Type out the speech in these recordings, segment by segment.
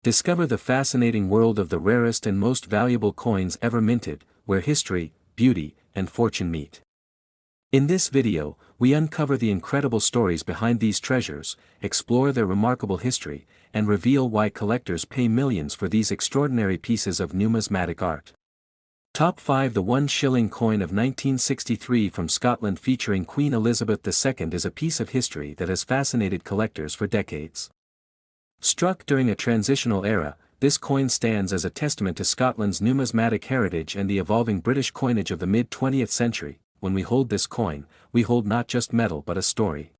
Discover the fascinating world of the rarest and most valuable coins ever minted, where history, beauty, and fortune meet. In this video, we uncover the incredible stories behind these treasures, explore their remarkable history, and reveal why collectors pay millions for these extraordinary pieces of numismatic art. Top 5. The 1 shilling coin of 1963 from Scotland featuring Queen Elizabeth II is a piece of history that has fascinated collectors for decades. Struck during a transitional era, this coin stands as a testament to Scotland's numismatic heritage and the evolving British coinage of the mid-20th century. When we hold this coin, we hold not just metal but a story.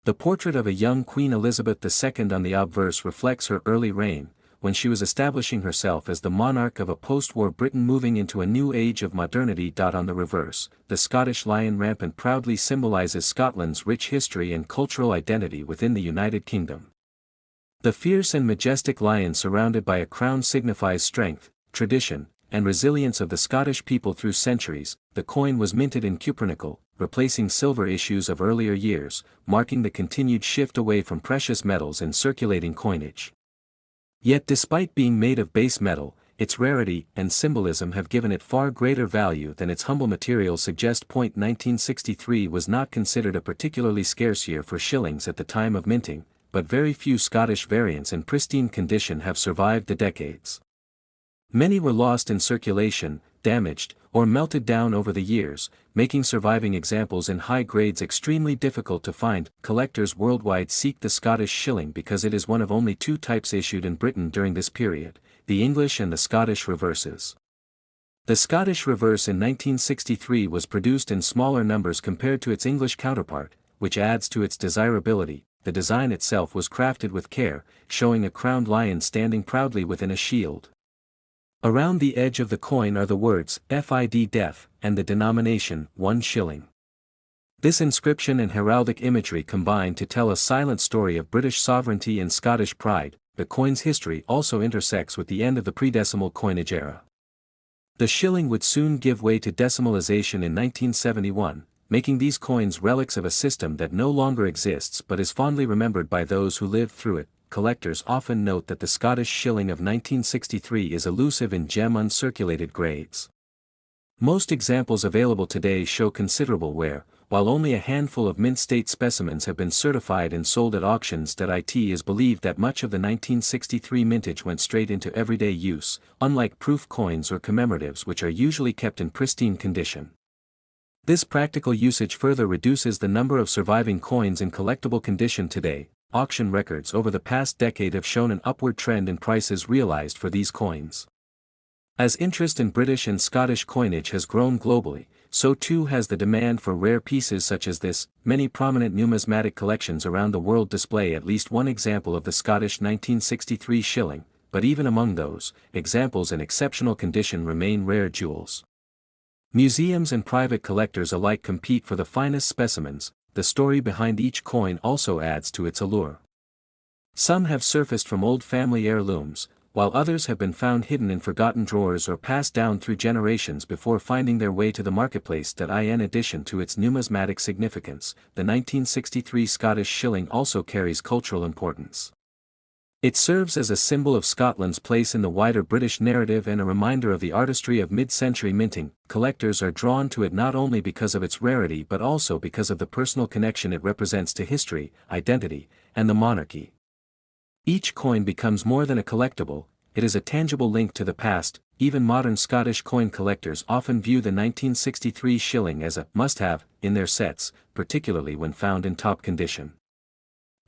The portrait of a young Queen Elizabeth II on the obverse reflects her early reign, when she was establishing herself as the monarch of a post-war Britain moving into a new age of modernity. On the reverse, the Scottish lion rampant proudly symbolizes Scotland's rich history and cultural identity within the United Kingdom. The fierce and majestic lion surrounded by a crown signifies strength, tradition, and resilience of the Scottish people through centuries. The coin was minted in cupronickel, replacing silver issues of earlier years, marking the continued shift away from precious metals in circulating coinage. Yet despite being made of base metal, its rarity and symbolism have given it far greater value than its humble material suggest. 1963 was not considered a particularly scarce year for shillings at the time of minting, but very few Scottish variants in pristine condition have survived the decades. Many were lost in circulation, damaged, or melted down over the years, making surviving examples in high grades extremely difficult to find. Collectors worldwide seek the Scottish shilling because it is one of only two types issued in Britain during this period, the English and the Scottish reverses. The Scottish reverse in 1963 was produced in smaller numbers compared to its English counterpart, which adds to its desirability. The design itself was crafted with care, showing a crowned lion standing proudly within a shield. Around the edge of the coin are the words FID Death and the denomination 1 shilling. This inscription and heraldic imagery combine to tell a silent story of British sovereignty and Scottish pride. The coin's history also intersects with the end of the pre-decimal coinage era. The shilling would soon give way to decimalization in 1971. Making these coins relics of a system that no longer exists but is fondly remembered by those who lived through it. Collectors often note that the Scottish shilling of 1963 is elusive in gem-uncirculated grades. Most examples available today show considerable wear, while only a handful of mint-state specimens have been certified and sold at auctions. It is believed that much of the 1963 mintage went straight into everyday use, unlike proof coins or commemoratives which are usually kept in pristine condition. This practical usage further reduces the number of surviving coins in collectible condition today. Auction records over the past decade have shown an upward trend in prices realized for these coins. As interest in British and Scottish coinage has grown globally, so too has the demand for rare pieces such as this. Many prominent numismatic collections around the world display at least one example of the Scottish 1963 shilling, but even among those, examples in exceptional condition remain rare jewels. Museums and private collectors alike compete for the finest specimens. The story behind each coin also adds to its allure. Some have surfaced from old family heirlooms, while others have been found hidden in forgotten drawers or passed down through generations before finding their way to the marketplace. In addition to its numismatic significance, the 1963 Scottish shilling also carries cultural importance. It serves as a symbol of Scotland's place in the wider British narrative and a reminder of the artistry of mid-century minting. Collectors are drawn to it not only because of its rarity but also because of the personal connection it represents to history, identity, and the monarchy. Each coin becomes more than a collectible, it is a tangible link to the past. Even modern Scottish coin collectors often view the 1963 shilling as a must-have in their sets, particularly when found in top condition.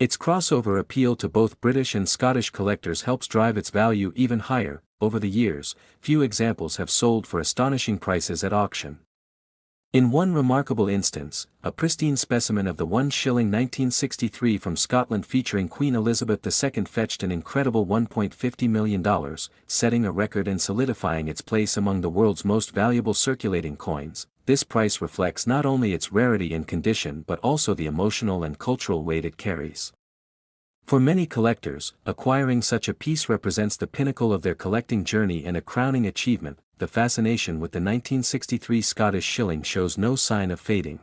Its crossover appeal to both British and Scottish collectors helps drive its value even higher. Over the years, few examples have sold for astonishing prices at auction. In one remarkable instance, a pristine specimen of the 1 shilling 1963 from Scotland featuring Queen Elizabeth II fetched an incredible $1.50 million, setting a record and solidifying its place among the world's most valuable circulating coins. This price reflects not only its rarity and condition but also the emotional and cultural weight it carries. For many collectors, acquiring such a piece represents the pinnacle of their collecting journey and a crowning achievement. The fascination with the 1963 Scottish shilling shows no sign of fading.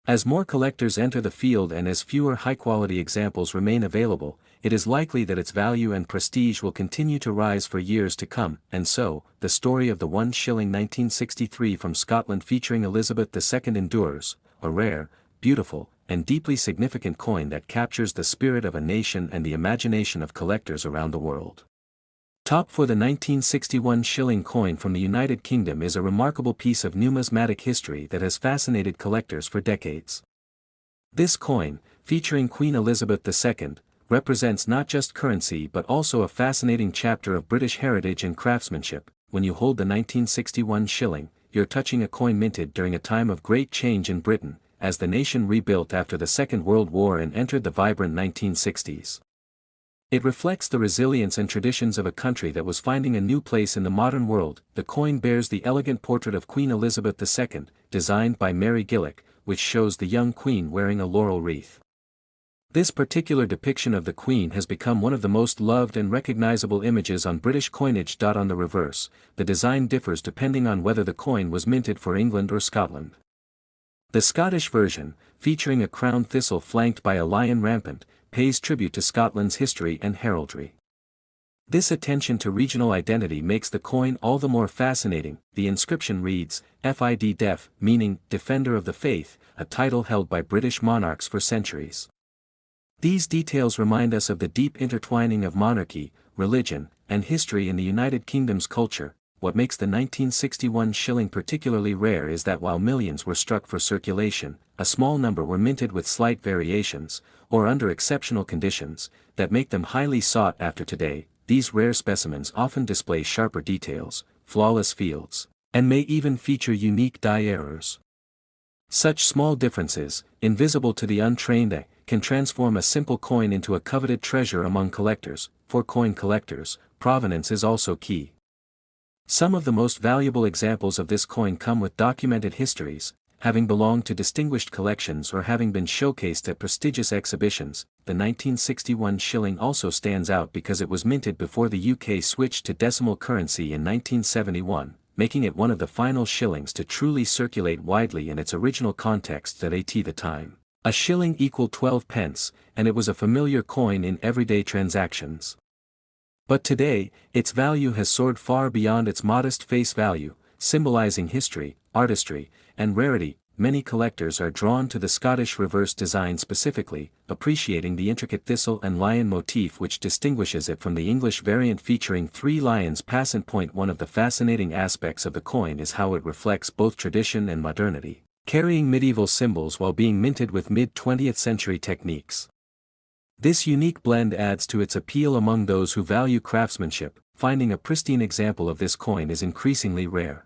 As more collectors enter the field and as fewer high-quality examples remain available, it is likely that its value and prestige will continue to rise for years to come, and so, the story of the 1 shilling 1963 from Scotland featuring Elizabeth II endures, a rare, beautiful, and deeply significant coin that captures the spirit of a nation and the imagination of collectors around the world. Top for the 1961 shilling coin from the United Kingdom is a remarkable piece of numismatic history that has fascinated collectors for decades. This coin, featuring Queen Elizabeth II, represents not just currency but also a fascinating chapter of British heritage and craftsmanship. When you hold the 1961 shilling, you're touching a coin minted during a time of great change in Britain, as the nation rebuilt after the Second World War and entered the vibrant 1960s. It reflects the resilience and traditions of a country that was finding a new place in the modern world. The coin bears the elegant portrait of Queen Elizabeth II, designed by Mary Gillick, which shows the young queen wearing a laurel wreath. This particular depiction of the Queen has become one of the most loved and recognizable images on British coinage. On the reverse, the design differs depending on whether the coin was minted for England or Scotland. The Scottish version, featuring a crowned thistle flanked by a lion rampant, pays tribute to Scotland's history and heraldry. This attention to regional identity makes the coin all the more fascinating. The inscription reads, "Fid Def," meaning Defender of the Faith, a title held by British monarchs for centuries. These details remind us of the deep intertwining of monarchy, religion, and history in the United Kingdom's culture. What makes the 1961 shilling particularly rare is that while millions were struck for circulation, a small number were minted with slight variations, or under exceptional conditions, that make them highly sought after today. These rare specimens often display sharper details, flawless fields, and may even feature unique die errors. Such small differences, invisible to the untrained eye, can transform a simple coin into a coveted treasure among collectors. For coin collectors, provenance is also key. Some of the most valuable examples of this coin come with documented histories, having belonged to distinguished collections or having been showcased at prestigious exhibitions. The 1961 shilling also stands out because it was minted before the UK switched to decimal currency in 1971, making it one of the final shillings to truly circulate widely in its original context. At the time, a shilling equaled 12 pence, and it was a familiar coin in everyday transactions. But today, its value has soared far beyond its modest face value, symbolizing history, artistry, and rarity. Many collectors are drawn to the Scottish reverse design specifically, appreciating the intricate thistle and lion motif which distinguishes it from the English variant featuring 3 lions. Point: one of the fascinating aspects of the coin is how it reflects both tradition and modernity, carrying medieval symbols while being minted with mid-20th century techniques. This unique blend adds to its appeal among those who value craftsmanship. Finding a pristine example of this coin is increasingly rare.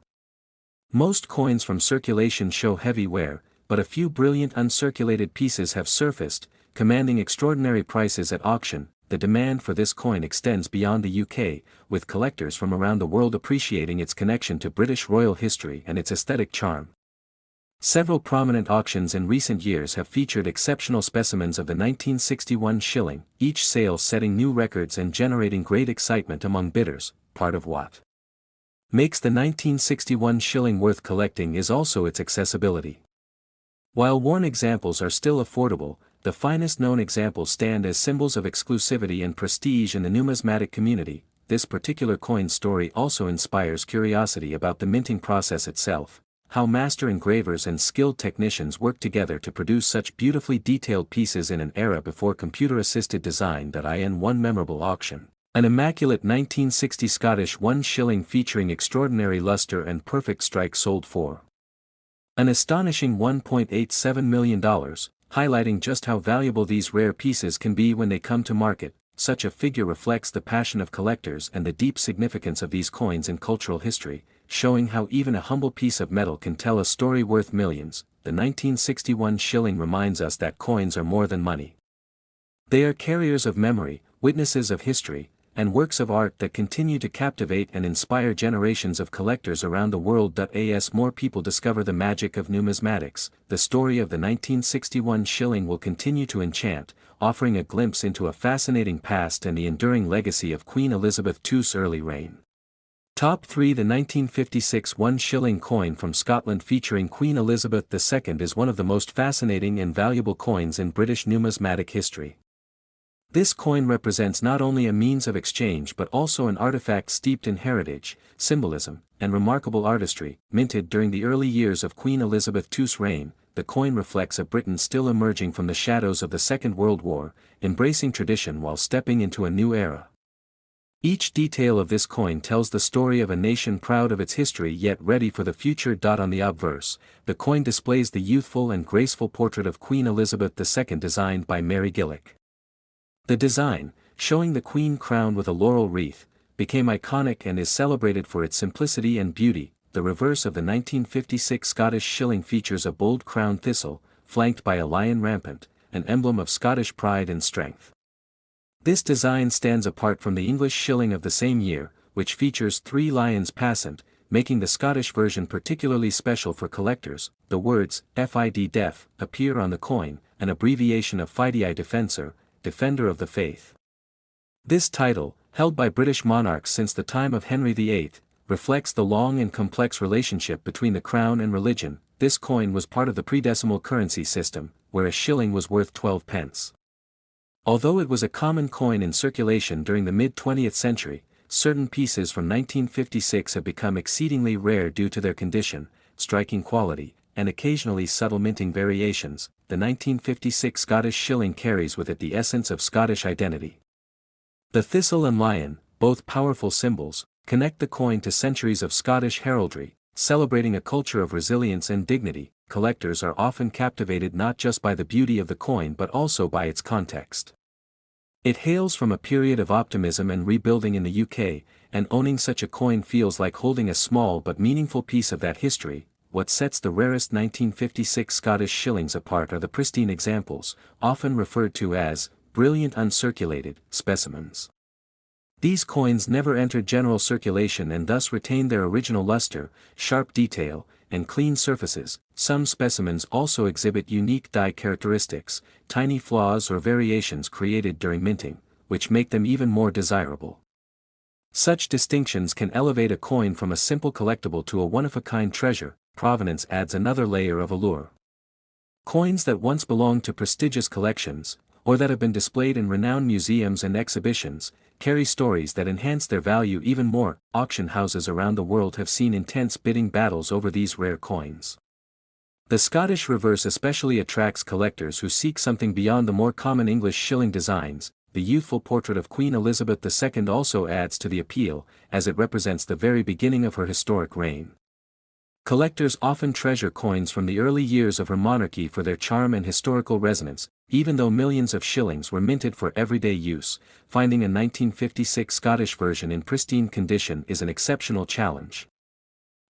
Most coins from circulation show heavy wear, but a few brilliant uncirculated pieces have surfaced, commanding extraordinary prices at auction. The demand for this coin extends beyond the UK, with collectors from around the world appreciating its connection to British royal history and its aesthetic charm. Several prominent auctions in recent years have featured exceptional specimens of the 1961 shilling, each sale setting new records and generating great excitement among bidders. Part of what makes the 1961 shilling worth collecting is also its accessibility. While worn examples are still affordable, the finest known examples stand as symbols of exclusivity and prestige in the numismatic community. This particular coin story also inspires curiosity about the minting process itself. How master engravers and skilled technicians work together to produce such beautifully detailed pieces in an era before computer-assisted design. In one memorable auction, an immaculate 1960 Scottish 1 shilling featuring extraordinary luster and perfect strike sold for an astonishing $1.87 million, highlighting just how valuable these rare pieces can be when they come to market. Such a figure reflects the passion of collectors and the deep significance of these coins in cultural history, showing how even a humble piece of metal can tell a story worth millions. The 1961 shilling reminds us that coins are more than money. They are carriers of memory, witnesses of history, and works of art that continue to captivate and inspire generations of collectors around the world. As more people discover the magic of numismatics, the story of the 1961 shilling will continue to enchant, offering a glimpse into a fascinating past and the enduring legacy of Queen Elizabeth II's early reign. Top 3. The 1956 1 shilling coin from Scotland featuring Queen Elizabeth II is one of the most fascinating and valuable coins in British numismatic history. This coin represents not only a means of exchange but also an artifact steeped in heritage, symbolism, and remarkable artistry. Minted during the early years of Queen Elizabeth II's reign, the coin reflects a Britain still emerging from the shadows of the Second World War, embracing tradition while stepping into a new era. Each detail of this coin tells the story of a nation proud of its history yet ready for the future. On the obverse, the coin displays the youthful and graceful portrait of Queen Elizabeth II designed by Mary Gillick. The design, showing the Queen crowned with a laurel wreath, became iconic and is celebrated for its simplicity and beauty. The reverse of the 1956 Scottish shilling features a bold crowned thistle, flanked by a lion rampant, an emblem of Scottish pride and strength. This design stands apart from the English shilling of the same year, which features 3 lions passant, making the Scottish version particularly special for collectors. The words "FID Def" appear on the coin, an abbreviation of Fidei Defensor, Defender of the Faith. This title, held by British monarchs since the time of Henry VIII, reflects the long and complex relationship between the crown and religion. This coin was part of the pre-decimal currency system, where a shilling was worth 12 pence. Although it was a common coin in circulation during the mid-20th century, certain pieces from 1956 have become exceedingly rare due to their condition, striking quality, and occasionally subtle minting variations. The 1956 Scottish shilling carries with it the essence of Scottish identity. The thistle and lion, both powerful symbols, connect the coin to centuries of Scottish heraldry, celebrating a culture of resilience and dignity. Collectors are often captivated not just by the beauty of the coin but also by its context. It hails from a period of optimism and rebuilding in the UK, and owning such a coin feels like holding a small but meaningful piece of that history. What sets the rarest 1956 Scottish shillings apart are the pristine examples, often referred to as brilliant uncirculated specimens. These coins never entered general circulation and thus retain their original luster, sharp detail, and clean surfaces. Some specimens also exhibit unique die characteristics, tiny flaws or variations created during minting, which make them even more desirable. Such distinctions can elevate a coin from a simple collectible to a one-of-a-kind treasure. Provenance adds another layer of allure. Coins that once belonged to prestigious collections, or that have been displayed in renowned museums and exhibitions, carry stories that enhance their value even more. Auction houses around the world have seen intense bidding battles over these rare coins. The Scottish reverse especially attracts collectors who seek something beyond the more common English shilling designs. The youthful portrait of Queen Elizabeth II also adds to the appeal, as it represents the very beginning of her historic reign. Collectors often treasure coins from the early years of her monarchy for their charm and historical resonance. Even though millions of shillings were minted for everyday use, finding a 1956 Scottish version in pristine condition is an exceptional challenge.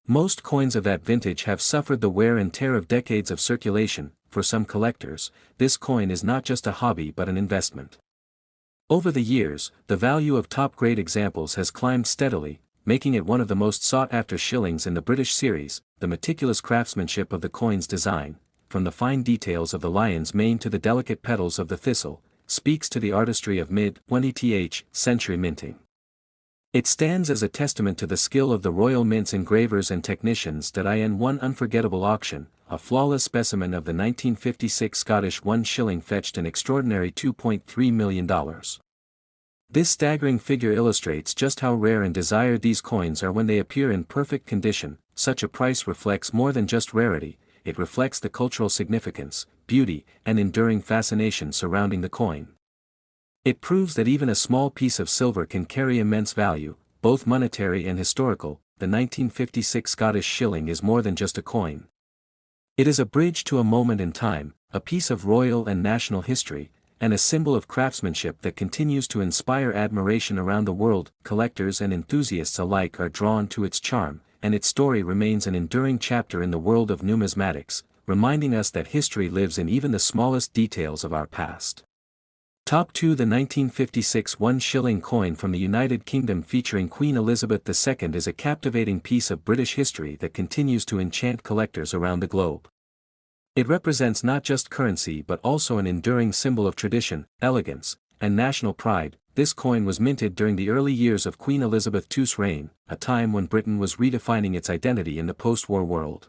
Most coins of that vintage have suffered the wear and tear of decades of circulation. For some collectors, this coin is not just a hobby but an investment. Over the years, the value of top-grade examples has climbed steadily, making it one of the most sought-after shillings in the British series. The meticulous craftsmanship of the coin's design, from the fine details of the lion's mane to the delicate petals of the thistle, speaks to the artistry of mid-20th century minting. It stands as a testament to the skill of the Royal Mint's engravers and technicians. In one unforgettable auction, a flawless specimen of the 1956 Scottish 1 shilling fetched an extraordinary $2.3 million. This staggering figure illustrates just how rare and desired these coins are when they appear in perfect condition. Such a price reflects more than just rarity, it reflects the cultural significance, beauty, and enduring fascination surrounding the coin. It proves that even a small piece of silver can carry immense value, both monetary and historical. The 1956 Scottish shilling is more than just a coin. It is a bridge to a moment in time, a piece of royal and national history, and a symbol of craftsmanship that continues to inspire admiration around the world. Collectors and enthusiasts alike are drawn to its charm, and its story remains an enduring chapter in the world of numismatics, reminding us that history lives in even the smallest details of our past. Top 2. The 1956 1 shilling coin from the United Kingdom featuring Queen Elizabeth II is a captivating piece of British history that continues to enchant collectors around the globe. It represents not just currency but also an enduring symbol of tradition, elegance, and national pride. this coin was minted during the early years of Queen Elizabeth II's reign, a time when Britain was redefining its identity in the post-war world.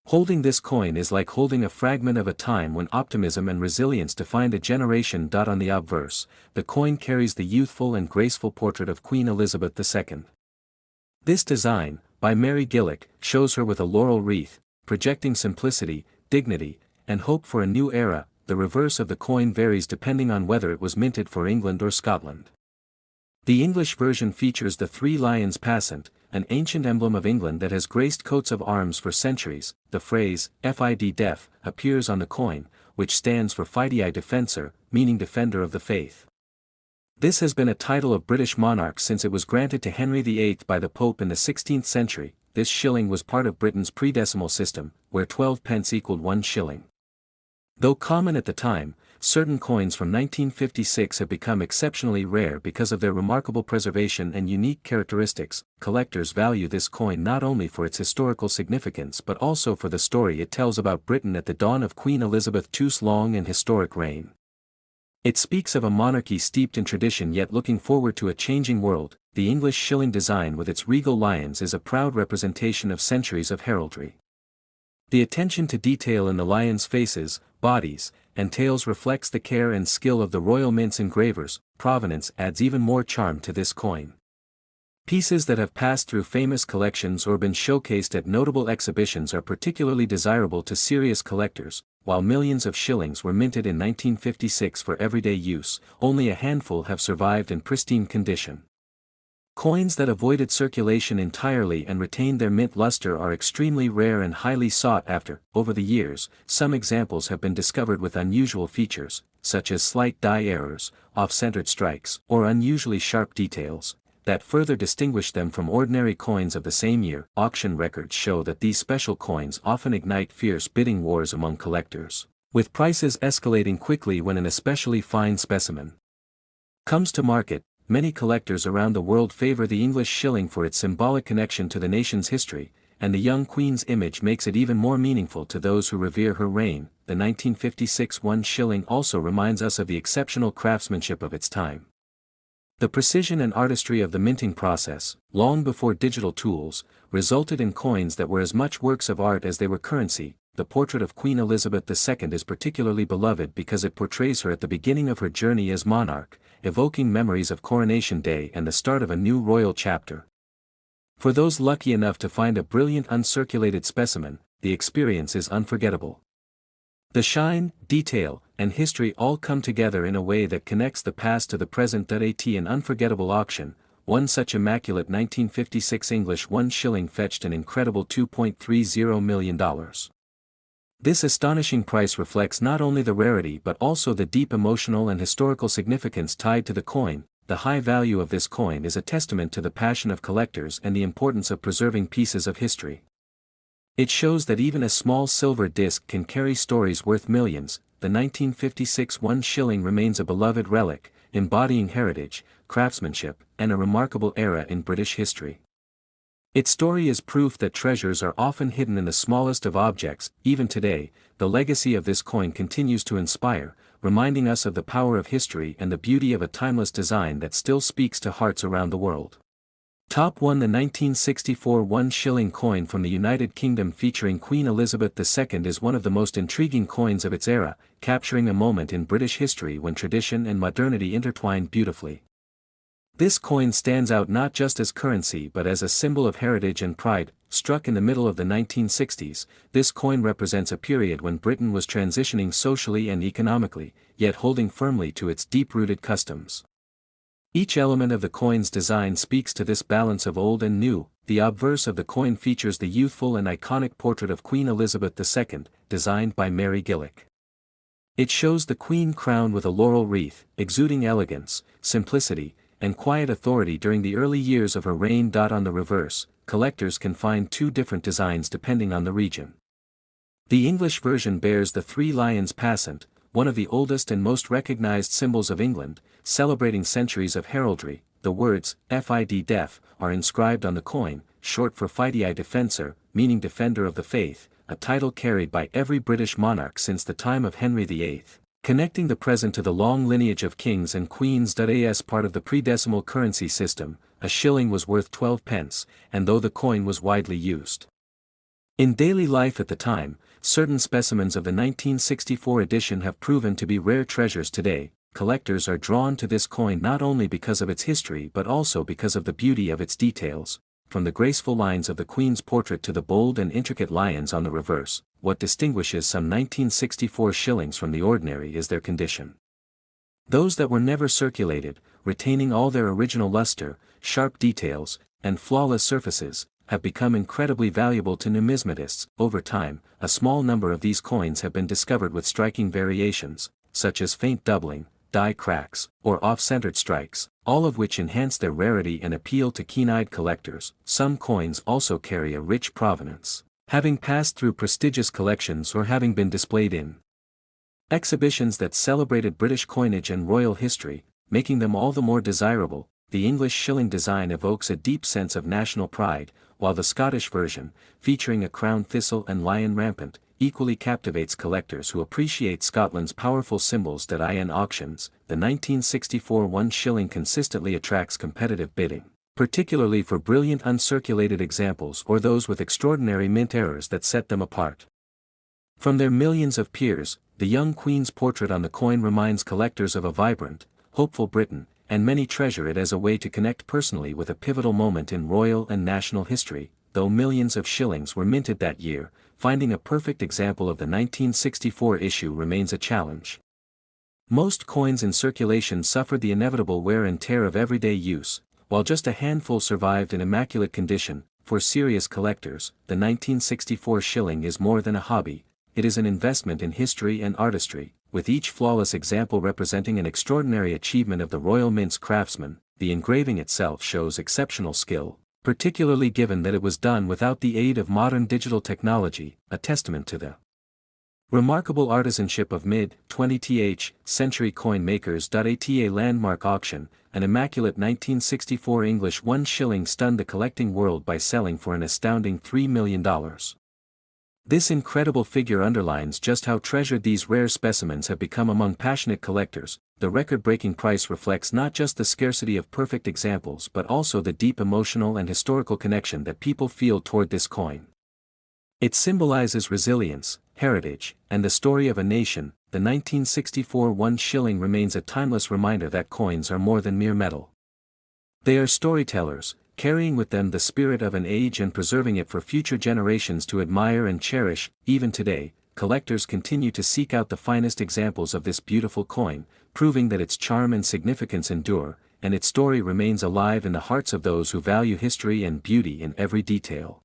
Holding this coin is like holding a fragment of a time when optimism and resilience defined a generation. On the obverse, the coin carries the youthful and graceful portrait of Queen Elizabeth II. This design, by Mary Gillick, shows her with a laurel wreath, projecting simplicity, dignity, and hope for a new era. The reverse of the coin varies depending on whether it was minted for England or Scotland. The English version features the three lions passant, an ancient emblem of England that has graced coats of arms for centuries. The phrase, fid def, appears on the coin, which stands for fidei defensor, meaning defender of the faith. This has been a title of British monarchs since it was granted to Henry VIII by the Pope in the 16th century. This shilling was part of Britain's pre-decimal system, where 12 pence equaled 1 shilling. Though common at the time, certain coins from 1956 have become exceptionally rare because of their remarkable preservation and unique characteristics. Collectors value this coin not only for its historical significance but also for the story it tells about Britain at the dawn of Queen Elizabeth II's long and historic reign. It speaks of a monarchy steeped in tradition yet looking forward to a changing world. The English shilling design with its regal lions is a proud representation of centuries of heraldry. The attention to detail in the lions' faces, bodies, and tails reflects the care and skill of the Royal Mint's engravers. Provenance adds even more charm to this coin. Pieces that have passed through famous collections or been showcased at notable exhibitions are particularly desirable to serious collectors. While millions of shillings were minted in 1956 for everyday use, only a handful have survived in pristine condition. Coins that avoided circulation entirely and retained their mint luster are extremely rare and highly sought after. Over the years, some examples have been discovered with unusual features, such as slight die errors, off-centered strikes, or unusually sharp details, that further distinguish them from ordinary coins of the same year. Auction records show that these special coins often ignite fierce bidding wars among collectors, with prices escalating quickly when an especially fine specimen comes to market. Many collectors around the world favor the English shilling for its symbolic connection to the nation's history, and the young Queen's image makes it even more meaningful to those who revere her reign. The 1956 1 shilling also reminds us of the exceptional craftsmanship of its time. The precision and artistry of the minting process, long before digital tools, resulted in coins that were as much works of art as they were currency. The portrait of Queen Elizabeth II is particularly beloved because it portrays her at the beginning of her journey as monarch, evoking memories of Coronation Day and the start of a new royal chapter. For those lucky enough to find a brilliant uncirculated specimen, the experience is unforgettable. The shine, detail, and history all come together in a way that connects the past to the present. At an unforgettable auction, one such immaculate 1956 English 1 shilling fetched an incredible $2.30 million. This astonishing price reflects not only the rarity but also the deep emotional and historical significance tied to the coin. The high value of this coin is a testament to the passion of collectors and the importance of preserving pieces of history. It shows that even a small silver disc can carry stories worth millions. The 1956 1 shilling remains a beloved relic, embodying heritage, craftsmanship, and a remarkable era in British history. Its story is proof that treasures are often hidden in the smallest of objects. Even today, the legacy of this coin continues to inspire, reminding us of the power of history and the beauty of a timeless design that still speaks to hearts around the world. Top 1. The 1964 1 shilling coin from the United Kingdom featuring Queen Elizabeth II is one of the most intriguing coins of its era, capturing a moment in British history when tradition and modernity intertwined beautifully. This coin stands out not just as currency but as a symbol of heritage and pride. Struck in the middle of the 1960s, this coin represents a period when Britain was transitioning socially and economically, yet holding firmly to its deep-rooted customs. Each element of the coin's design speaks to this balance of old and new. The obverse of the coin features the youthful and iconic portrait of Queen Elizabeth II, designed by Mary Gillick. It shows the Queen crowned with a laurel wreath, exuding elegance, simplicity, and quiet authority during the early years of her reign. On the reverse, collectors can find two different designs depending on the region. The English version bears the three lions passant, one of the oldest and most recognized symbols of England, celebrating centuries of heraldry. The words, fid def, are inscribed on the coin, short for fidei defensor, meaning defender of the faith, a title carried by every British monarch since the time of Henry VIII. Connecting the present to the long lineage of kings and queens. As part of the pre-decimal currency system, a shilling was worth 12 pence, and though the coin was widely used in daily life at the time, certain specimens of the 1964 edition have proven to be rare treasures today. Collectors are drawn to this coin not only because of its history but also because of the beauty of its details, from the graceful lines of the Queen's portrait to the bold and intricate lions on the reverse. What distinguishes some 1964 shillings from the ordinary is their condition. Those that were never circulated, retaining all their original luster, sharp details, and flawless surfaces, have become incredibly valuable to numismatists. Over time, a small number of these coins have been discovered with striking variations, such as faint doubling, die cracks, or off-centered strikes, all of which enhance their rarity and appeal to keen-eyed collectors. Some coins also carry a rich provenance, having passed through prestigious collections or having been displayed in exhibitions that celebrated British coinage and royal history, making them all the more desirable. The English shilling design evokes a deep sense of national pride, while the Scottish version, featuring a crown thistle and lion rampant, equally captivates collectors who appreciate Scotland's powerful symbols. In auctions, the 1964 1 shilling consistently attracts competitive bidding, particularly for brilliant uncirculated examples or those with extraordinary mint errors that set them apart. From their millions of peers, the young Queen's portrait on the coin reminds collectors of a vibrant, hopeful Britain, and many treasure it as a way to connect personally with a pivotal moment in royal and national history. Though millions of shillings were minted that year, finding a perfect example of the 1964 issue remains a challenge. Most coins in circulation suffered the inevitable wear and tear of everyday use, while just a handful survived in immaculate condition. For serious collectors, the 1964 shilling is more than a hobby, it is an investment in history and artistry, with each flawless example representing an extraordinary achievement of the Royal Mint's craftsman. The engraving itself shows exceptional skill, particularly given that it was done without the aid of modern digital technology, a testament to the remarkable artisanship of mid-20th century coin makers. At a landmark auction, an immaculate 1964 English 1 shilling stunned the collecting world by selling for an astounding $3 million. This incredible figure underlines just how treasured these rare specimens have become among passionate collectors. The record-breaking price reflects not just the scarcity of perfect examples but also the deep emotional and historical connection that people feel toward this coin. It symbolizes resilience, heritage, and the story of a nation. The 1964 1 shilling remains a timeless reminder that coins are more than mere metal. They are storytellers, carrying with them the spirit of an age and preserving it for future generations to admire and cherish. Even today, collectors continue to seek out the finest examples of this beautiful coin, proving that its charm and significance endure, and its story remains alive in the hearts of those who value history and beauty in every detail.